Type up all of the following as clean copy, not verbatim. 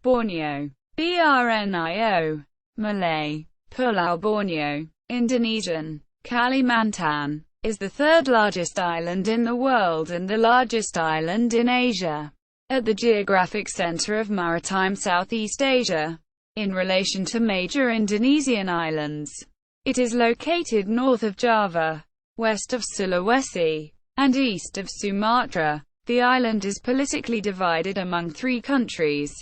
Borneo. ɓɔːrnioʊ. Malay. Pulau Borneo. Indonesian. Kalimantan is the third largest island in the world and the largest island in Asia. At the geographic center of Maritime Southeast Asia, in relation to major Indonesian islands, it is located north of Java, west of Sulawesi, and east of Sumatra. The island is politically divided among three countries: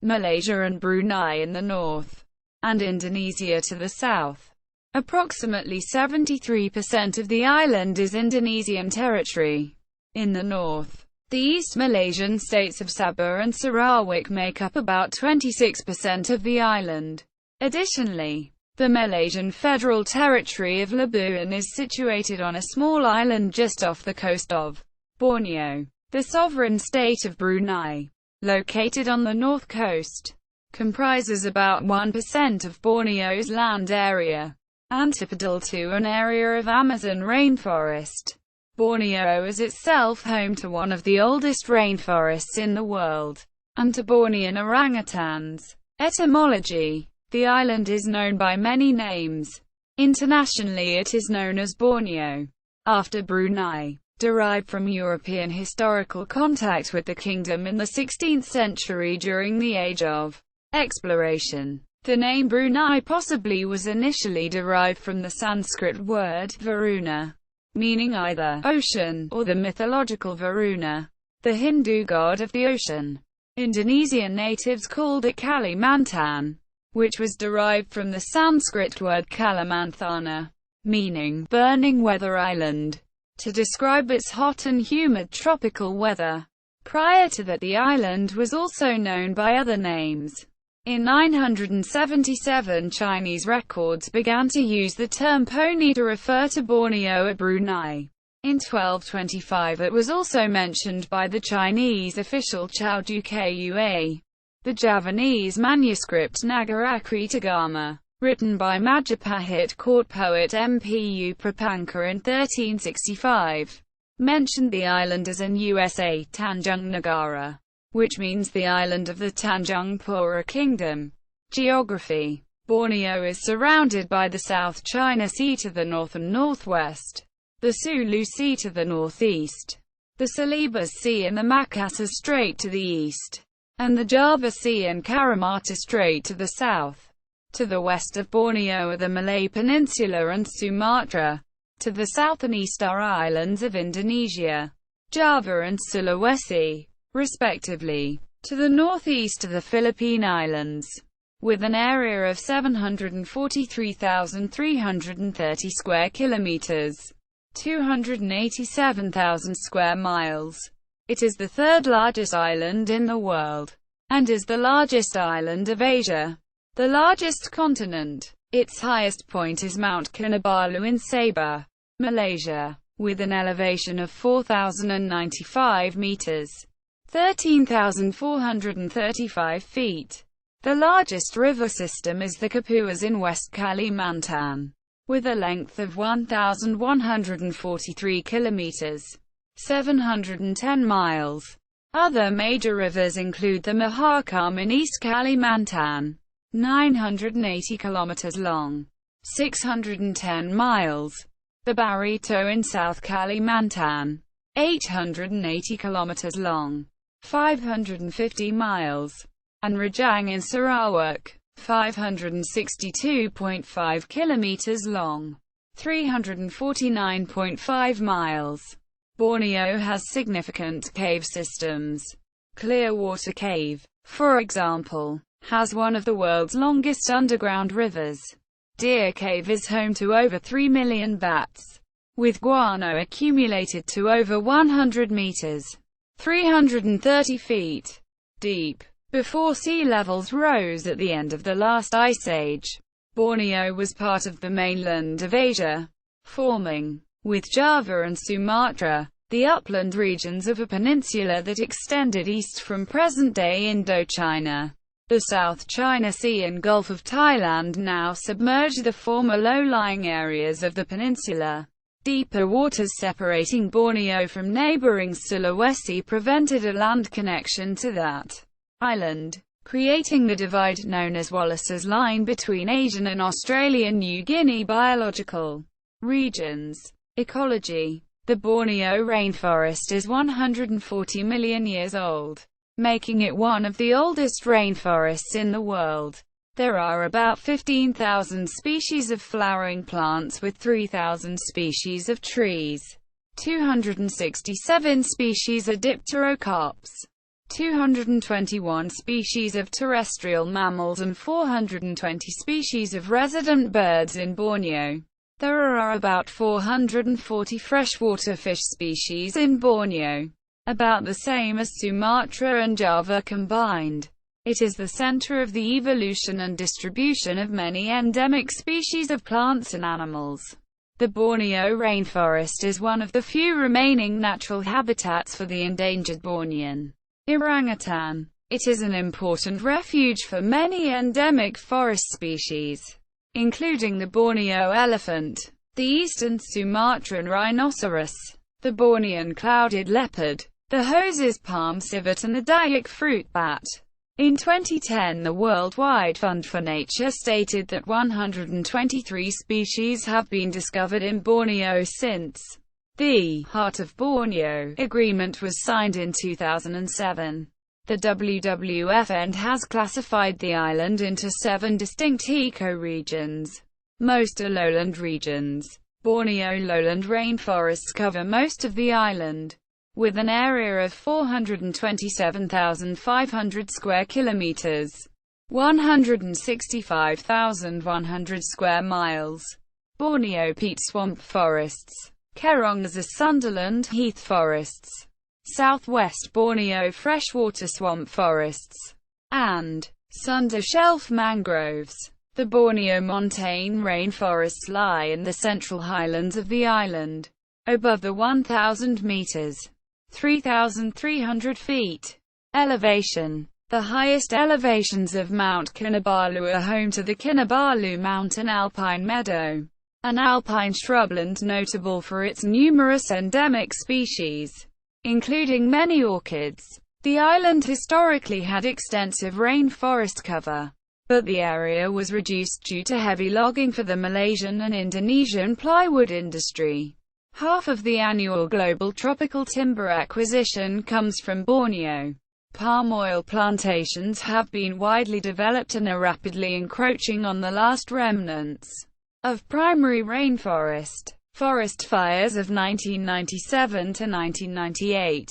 Malaysia and Brunei in the north, and Indonesia to the south. Approximately 73% of the island is Indonesian territory. In the north, the East Malaysian states of Sabah and Sarawak make up about 26% of the island. Additionally, the Malaysian Federal Territory of Labuan is situated on a small island just off the coast of Borneo. The sovereign state of Brunei, located on the north coast, comprises about 1% of Borneo's land area, antipodal to an area of Amazon rainforest. Borneo is itself home to one of the oldest rainforests in the world, and to Bornean orangutans. Etymology: the island is known by many names. Internationally it is known as Borneo, after Brunei, derived from European historical contact with the kingdom in the 16th century during the Age of Exploration. The name Brunei possibly was initially derived from the Sanskrit word Varuna, meaning either ocean, or the mythological Varuna, the Hindu god of the ocean. Indonesian natives called it Kalimantan, which was derived from the Sanskrit word Kalimanthana, meaning burning weather island, to describe its hot and humid tropical weather. Prior to that, the island was also known by other names. In 977, Chinese records began to use the term poni to refer to Borneo at Brunei. In 1225 it was also mentioned by the Chinese official Chow Du Kua. The Javanese manuscript Nagarakretagama, written by Majapahit court poet Mpu Prapanka in 1365, mentioned the island as an USA Tanjung Negara, which means the island of the Tanjung Pura Kingdom. Geography: Borneo is surrounded by the South China Sea to the north and northwest, the Sulu Sea to the northeast, the Celebes Sea and the Makassar Strait to the east, and the Java Sea and Karamata Strait to the south. To the west of Borneo are the Malay Peninsula and Sumatra. To the south and east are islands of Indonesia, Java and Sulawesi, respectively. To the northeast are the Philippine Islands, with an area of 743,330 square kilometers, 287,000 square miles. It is the third largest island in the world, and is the largest island of Asia, the largest continent. Its highest point is Mount Kinabalu in Sabah, Malaysia, with an elevation of 4,095 meters. 13,435 feet. The largest river system is the Kapuas in West Kalimantan, with a length of 1,143 kilometers, 710 miles. Other major rivers include the Mahakam in East Kalimantan, 980 kilometers long, 610 miles. The Barito in South Kalimantan, 880 kilometers long, 550 miles, and Rajang in Sarawak, 562.5 kilometers long, 349.5 miles. Borneo has significant cave systems. Clearwater Cave, for example, has one of the world's longest underground rivers. Deer Cave is home to over 3 million bats, with guano accumulated to over 100 meters, 330 feet, deep. Before sea levels rose at the end of the last ice age, Borneo was part of the mainland of Asia, forming, with Java and Sumatra, the upland regions of a peninsula that extended east from present-day Indochina. The South China Sea and Gulf of Thailand now submerge the former low-lying areas of the peninsula. Deeper waters separating Borneo from neighboring Sulawesi prevented a land connection to that island. creating the divide known as Wallace's Line between Asian and Australian New Guinea biological regions. Ecology. The Borneo rainforest is 140 million years old, making it one of the oldest rainforests in the world. There are about 15,000 species of flowering plants with 3,000 species of trees. 267 species are dipterocarps. 221 species of terrestrial mammals and 420 species of resident birds in Borneo. There are about 440 freshwater fish species in Borneo, about the same as Sumatra and Java combined. It is the center of the evolution and distribution of many endemic species of plants and animals. The Borneo rainforest is one of the few remaining natural habitats for the endangered Bornean orangutan. It is an important refuge for many endemic forest species, including the Borneo elephant, the eastern Sumatran rhinoceros, the Bornean clouded leopard, the Hose's palm civet and the Dayak fruit bat. In 2010, the Worldwide Fund for Nature stated that 123 species have been discovered in Borneo since the Heart of Borneo agreement was signed in 2007. The WWF has classified the island into 7 distinct ecoregions. Most are lowland regions. Borneo lowland rainforests cover most of the island, with an area of 427,500 square kilometers, 165,100 square miles. Borneo peat swamp forests, Kerong's Sunderland heath forests, Southwest Borneo freshwater swamp forests, and Sunda shelf mangroves. The Borneo montane rainforests lie in the central highlands of the island, above the 1,000 meters. 3,300 feet elevation. The highest elevations of Mount Kinabalu are home to the Kinabalu Mountain Alpine Meadow, an alpine shrubland notable for its numerous endemic species, including many orchids. The island historically had extensive rainforest cover, but the area was reduced due to heavy logging for the Malaysian and Indonesian plywood industry. Half of the annual global tropical timber acquisition comes from Borneo. Palm oil plantations have been widely developed and are rapidly encroaching on the last remnants of primary rainforest. Forest fires of 1997 to 1998,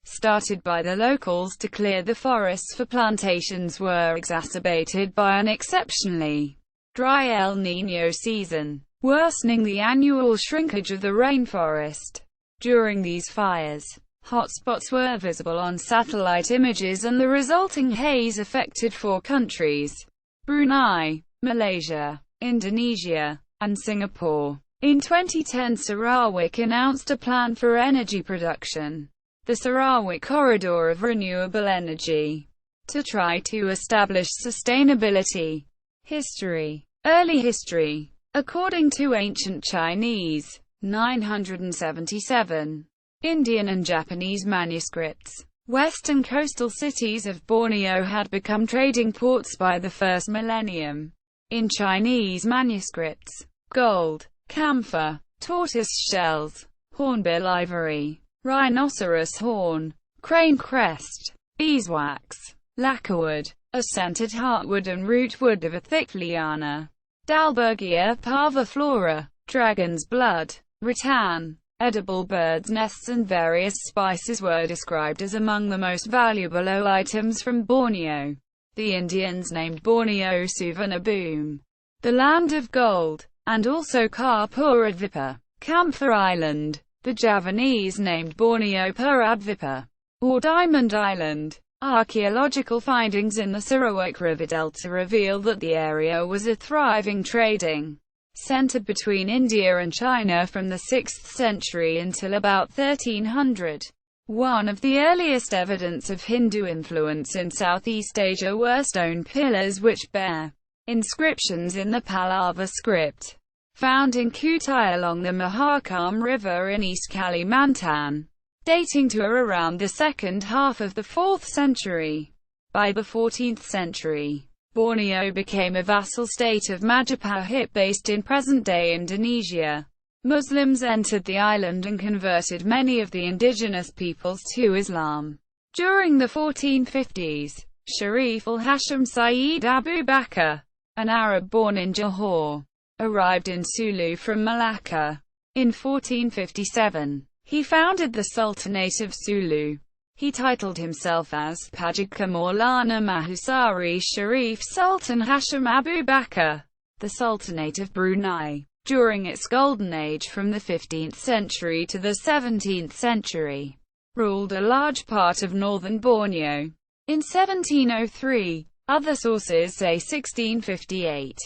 started by the locals to clear the forests for plantations, were exacerbated by an exceptionally dry El Niño season, worsening the annual shrinkage of the rainforest. During these fires, hotspots were visible on satellite images and the resulting haze affected 4 countries: Brunei, Malaysia, Indonesia, and Singapore. In 2010, Sarawak announced a plan for energy production, the Sarawak Corridor of Renewable Energy, to try to establish sustainability. History. Early history. According to ancient Chinese, 977, Indian and Japanese manuscripts, western coastal cities of Borneo had become trading ports by the first millennium. In Chinese manuscripts, gold, camphor, tortoise shells, hornbill ivory, rhinoceros horn, crane crest, beeswax, lacquerwood, a scented heartwood and rootwood of a thick liana, Dalbergia parviflora, dragon's blood, rattan, edible birds' nests and various spices were described as among the most valuable items from Borneo. The Indians named Borneo Suvarnabhumi, the land of gold, and also Karpuradvipa, Camphor Island. The Javanese named Borneo Puradvipa, or Diamond Island. Archaeological findings in the Sarawak River Delta reveal that the area was a thriving trading center between India and China from the 6th century until about 1300. One of the earliest evidence of Hindu influence in Southeast Asia were stone pillars which bear inscriptions in the Pallava script, found in Kutai along the Mahakam River in East Kalimantan, dating to around the second half of the 4th century. By the 14th century, Borneo became a vassal state of Majapahit based in present-day Indonesia. Muslims entered the island and converted many of the indigenous peoples to Islam. During the 1450s, Sharif al-Hashim Sayyid Abu Bakr, an Arab born in Johor, arrived in Sulu from Malacca. In 1457, he founded the Sultanate of Sulu. He titled himself as Pajika Maulana Mahusari Sharif Sultan Hashim Abu Bakr, the Sultanate of Brunei. During its golden age from the 15th century to the 17th century, ruled a large part of northern Borneo. In 1703, other sources say 1658,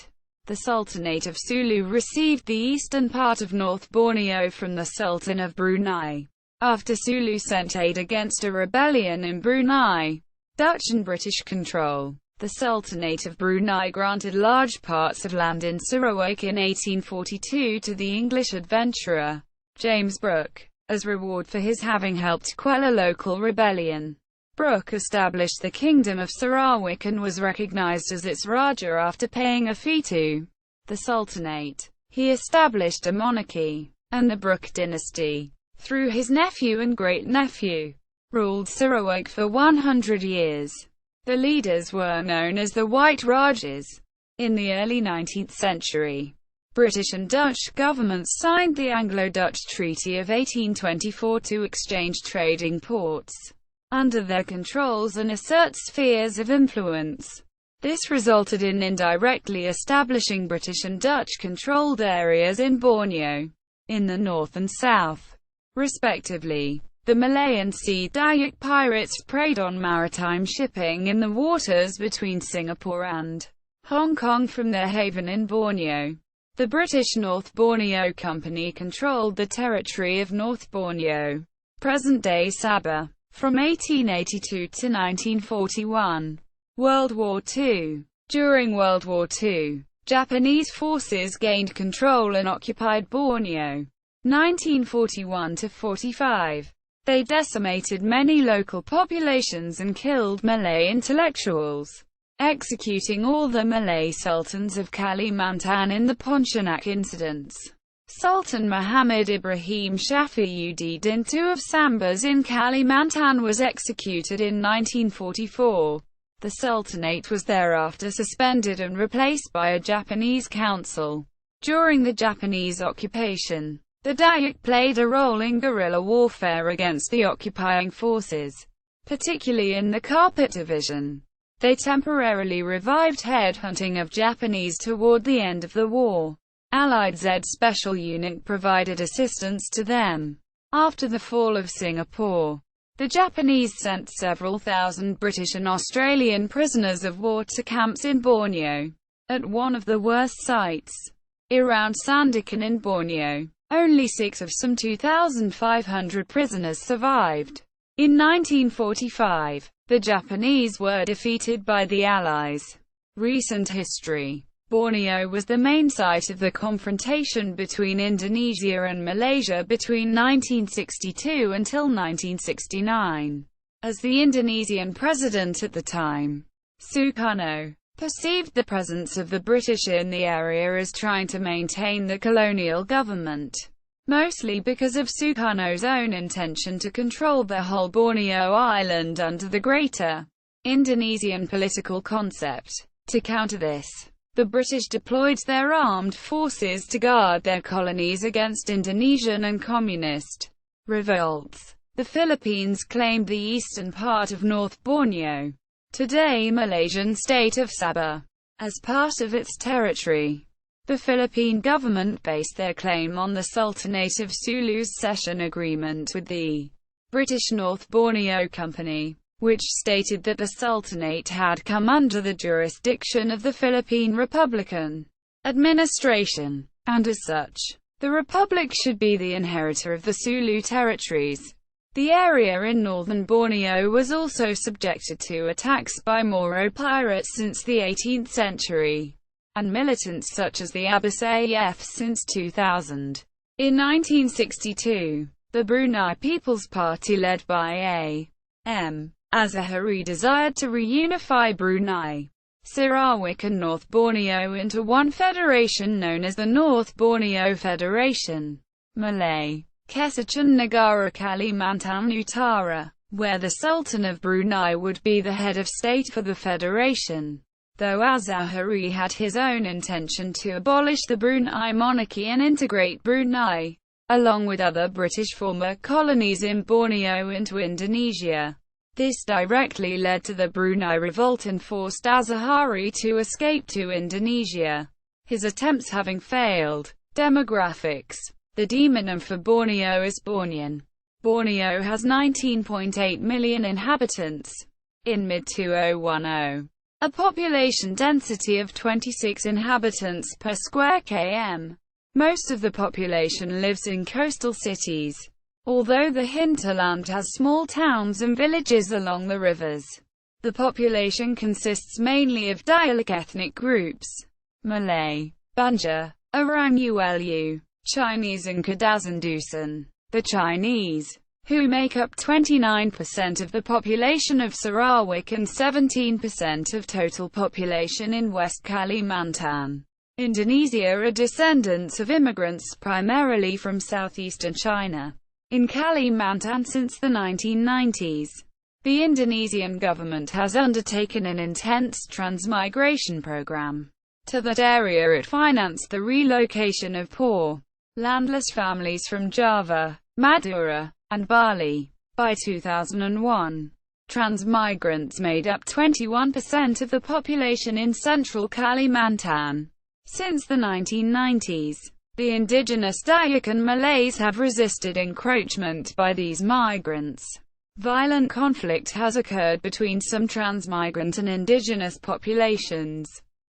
the Sultanate of Sulu received the eastern part of North Borneo from the Sultan of Brunei. After Sulu sent aid against a rebellion in Brunei, Dutch and British control, the Sultanate of Brunei granted large parts of land in Sarawak in 1842 to the English adventurer, James Brooke, as reward for his having helped quell a local rebellion. Brooke established the Kingdom of Sarawak and was recognized as its Raja after paying a fee to the Sultanate. He established a monarchy, and the Brooke dynasty, through his nephew and great-nephew, ruled Sarawak for 100 years. The leaders were known as the White Rajas. In the early 19th century, British and Dutch governments signed the Anglo-Dutch Treaty of 1824 to exchange trading ports under their controls and assert spheres of influence. This resulted in indirectly establishing British and Dutch-controlled areas in Borneo, in the north and south, respectively. The Malay and Sea Dayak pirates preyed on maritime shipping in the waters between Singapore and Hong Kong from their haven in Borneo. The British North Borneo Company controlled the territory of North Borneo, present-day Sabah, from 1882 to 1941. World War II. During World War II, Japanese forces gained control and occupied Borneo. 1941 to 45. They decimated many local populations and killed Malay intellectuals, executing all the Malay sultans of Kalimantan in the Pontianak incidents. Sultan Muhammad Ibrahim Shafiuddin II of Sambas in Kalimantan was executed in 1944. The Sultanate was thereafter suspended and replaced by a Japanese council. During the Japanese occupation, the Dayak played a role in guerrilla warfare against the occupying forces, particularly in the Carpet Division. They temporarily revived headhunting of Japanese toward the end of the war. Allied Z Special Unit provided assistance to them. After the fall of Singapore, the Japanese sent several thousand British and Australian prisoners of war to camps in Borneo. At one of the worst sites, around Sandakan in Borneo, only 6 of some 2,500 prisoners survived. In 1945, the Japanese were defeated by the Allies. Recent history. Borneo was the main site of the confrontation between Indonesia and Malaysia between 1962 until 1969. As the Indonesian president at the time, Sukarno, perceived the presence of the British in the area as trying to maintain the colonial government, mostly because of Sukarno's own intention to control the whole Borneo island under the Greater Indonesian political concept. To counter this, the British deployed their armed forces to guard their colonies against Indonesian and communist revolts. The Philippines claimed the eastern part of North Borneo, today Malaysian state of Sabah, as part of its territory. The Philippine government based their claim on the Sultanate of Sulu's cession agreement with the British North Borneo Company, which stated that the Sultanate had come under the jurisdiction of the Philippine Republican administration, and as such, the Republic should be the inheritor of the Sulu territories. The area in northern Borneo was also subjected to attacks by Moro pirates since the 18th century, and militants such as the Abbas AF since 2000. In 1962, the Brunei People's Party led by A.M. Azahari desired to reunify Brunei, Sarawak and North Borneo into one federation known as the North Borneo Federation. Malay, Kesatuan Negara Kalimantan Utara, where the Sultan of Brunei would be the head of state for the federation. Though Azahari had his own intention to abolish the Brunei monarchy and integrate Brunei, along with other British former colonies in Borneo, into Indonesia. This directly led to the Brunei revolt and forced Azahari to escape to Indonesia, his attempts having failed. Demographics. The demonym for Borneo is Bornean. Borneo has 19.8 million inhabitants. In mid-2010, a population density of 26 inhabitants per square km. Most of the population lives in coastal cities, although the hinterland has small towns and villages along the rivers. The population consists mainly of dialect ethnic groups: Malay, Banjar, ʻbɔːrnioʊ, Chinese and Kadazandusun. The Chinese, who make up 29% of the population of Sarawak and 17% of total population in West Kalimantan, Indonesia, are descendants of immigrants primarily from southeastern China. In Kalimantan since the 1990s, the Indonesian government has undertaken an intense transmigration program. To that area it financed the relocation of poor, landless families from Java, Madura, and Bali. By 2001, transmigrants made up 21% of the population in central Kalimantan. Since the 1990s, the indigenous Dayak and Malays have resisted encroachment by these migrants. Violent conflict has occurred between some transmigrant and indigenous populations.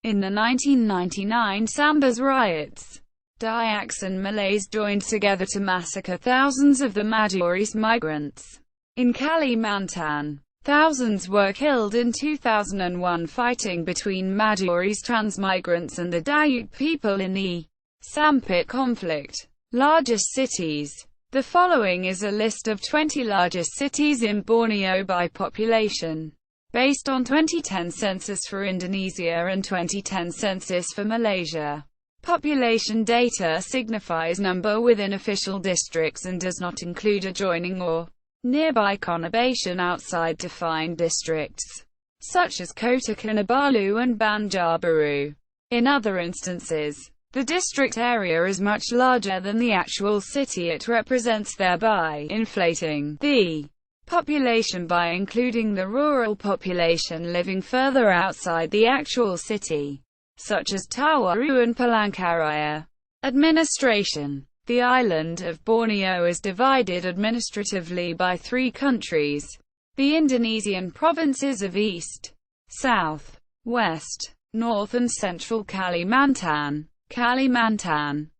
In the 1999 Sambas riots, Dayaks and Malays joined together to massacre thousands of the Madurese migrants. In Kalimantan, thousands were killed in 2001 fighting between Madurese transmigrants and the Dayak people in the Sampit conflict. Largest cities. The following is a list of 20 largest cities in Borneo by population, based on 2010 census for Indonesia and 2010 census for Malaysia. Population data signifies number within official districts and does not include adjoining or nearby conurbation outside defined districts, such as Kota Kinabalu and Banjarbaru. In other instances, the district area is much larger than the actual city it represents, thereby inflating the population by including the rural population living further outside the actual city, such as Tawaru and Palangkaraya. Administration. The island of Borneo is divided administratively by 3 countries: the Indonesian provinces of East, South, West, North and Central Kalimantan,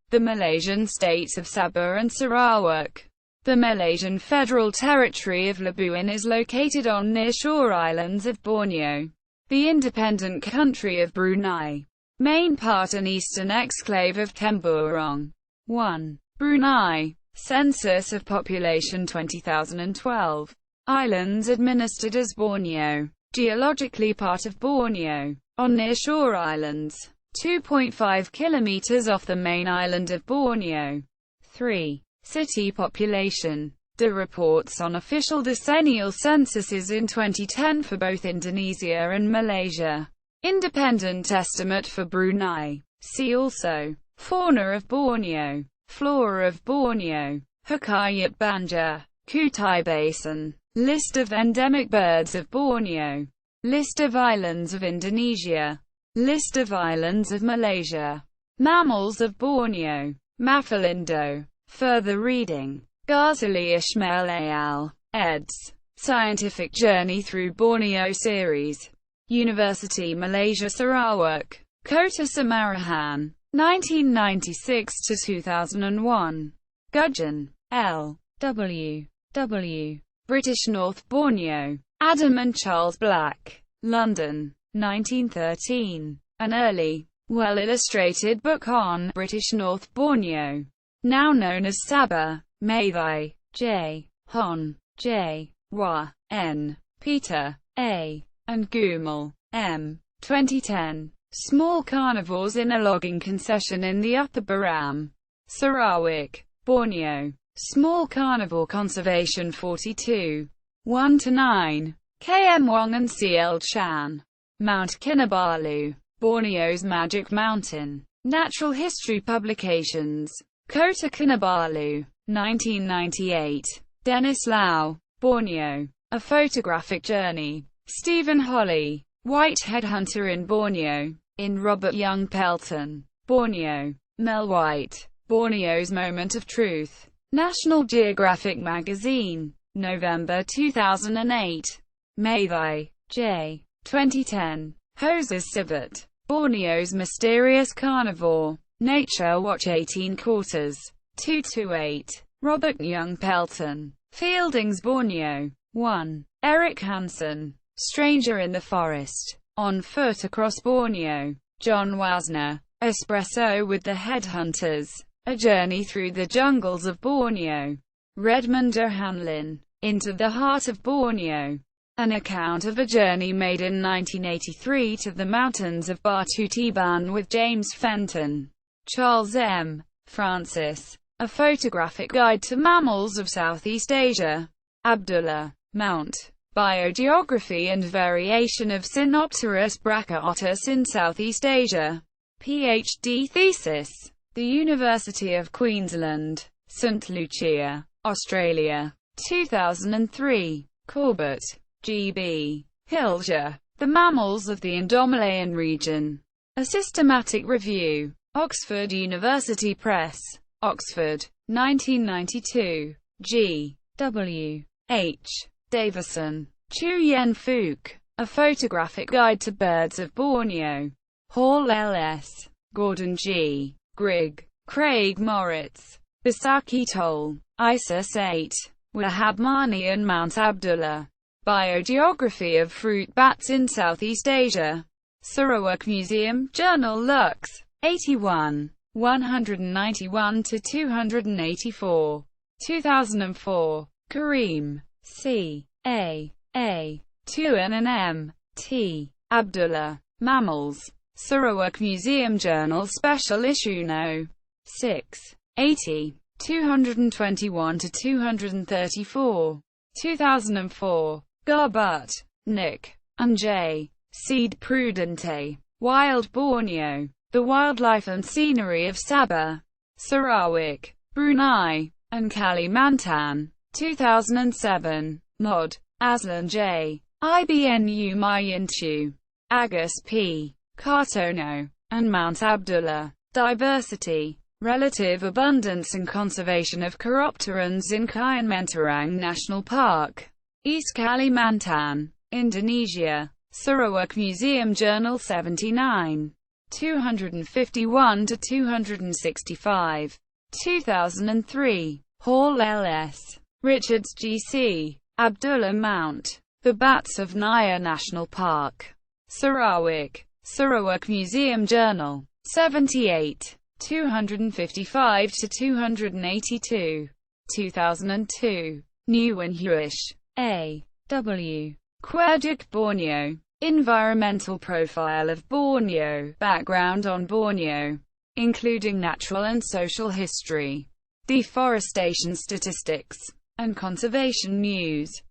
the Malaysian states of Sabah and Sarawak. The Malaysian Federal Territory of Labuan is located on nearshore islands of Borneo. The independent country of Brunei. Main part and eastern exclave of Temburong. 1. Brunei. Census of population 2012. Islands administered as Borneo. Geologically part of Borneo. On nearshore islands. 2.5 kilometers off the main island of Borneo. 3. City population. The reports on official decennial censuses in 2010 for both Indonesia and Malaysia. Independent estimate for Brunei. See also. Fauna of Borneo. Flora of Borneo. Hikayat Banjar. Kutai Basin. List of endemic birds of Borneo. List of islands of Indonesia. List of islands of Malaysia. Mammals of Borneo. Mafalindo. Further reading. Ghazali Ismail al. eds. Scientific Journey Through Borneo Series. University Malaysia Sarawak. Kota Samarahan. 1996–2001. Gudgeon. L. W. W. British North Borneo. Adam and Charles Black. London. 1913. An early, well-illustrated book on British North Borneo, now known as Sabah. Mathai. J. Hon. J. Wa. N. Peter A. and Gumel M. 2010. Small carnivores in a logging concession in the Upper Baram, Sarawak, Borneo. Small carnivore conservation 42. 1-9. KM Wong and CL Chan. Mount Kinabalu, Borneo's Magic Mountain. Natural History Publications. Kota Kinabalu, 1998. Dennis Lau, Borneo. A Photographic Journey. Stephen Holly. Whitehead Hunter in Borneo. In Robert Young Pelton, Borneo. Mel White. Borneo's Moment of Truth. National Geographic Magazine. November 2008. Mathai, J. 2010. Hoses Sivat. Borneo's Mysterious Carnivore. Nature Watch 18 quarters. 228. Robert Young Pelton. Fieldings Borneo. 1. Eric Hansen. Stranger in the Forest. On Foot Across Borneo. John Wasner. Espresso with the Headhunters. A Journey Through the Jungles of Borneo. Redmond Hanlin. Into the Heart of Borneo. An account of a journey made in 1983 to the mountains of Batu Tiban with James Fenton. Charles M. Francis. A Photographic Guide to Mammals of Southeast Asia. Abdullah. Mount. Biogeography and Variation of Sinopterus brachyotis in Southeast Asia. PhD thesis. The University of Queensland, St. Lucia, Australia. 2003. Corbett. G.B. Hilger. The Mammals of the Indomalayan Region. A Systematic Review. Oxford University Press. Oxford. 1992. G. W. H. Davison. Chu Yen Fook. A Photographic Guide to Birds of Borneo. Hall L.S. Gordon G. Grigg. Craig Moritz. Bisaki Toll. ISIS 8. Wahab Mani and Mount Abdullah. Biogeography of Fruit Bats in Southeast Asia. Sarawak Museum, Journal Lux. 81. 191-284. 2004. Kareem. C. A. A. Tuan and M. T. Abdullah. Mammals. Sarawak Museum Journal Special Issue No. 6. 80. 221-234. 2004. Garbutt, Nick. And J. Seed Prudente. Wild Borneo. The Wildlife and Scenery of Sabah, Sarawak, Brunei, and Kalimantan. 2007. Nod. Aslan J. IBNU Mayinchu. Agus P. Kartono. And Mount Abdullah. Diversity, Relative Abundance and Conservation of Chiropterans in Kalimantan National Park. East Kalimantan, Indonesia. Sarawak Museum Journal 79. 251-265. 2003. Hall L.S. Richards G.C. Abdullah Mount. The Bats of Naya National Park. Sarawak. Sarawak Museum Journal. 78. 255-282. 2002. Nguyen Huish. A. W. Querduk Borneo. Environmental Profile of Borneo. Background on Borneo, including natural and social history, deforestation statistics, and conservation news.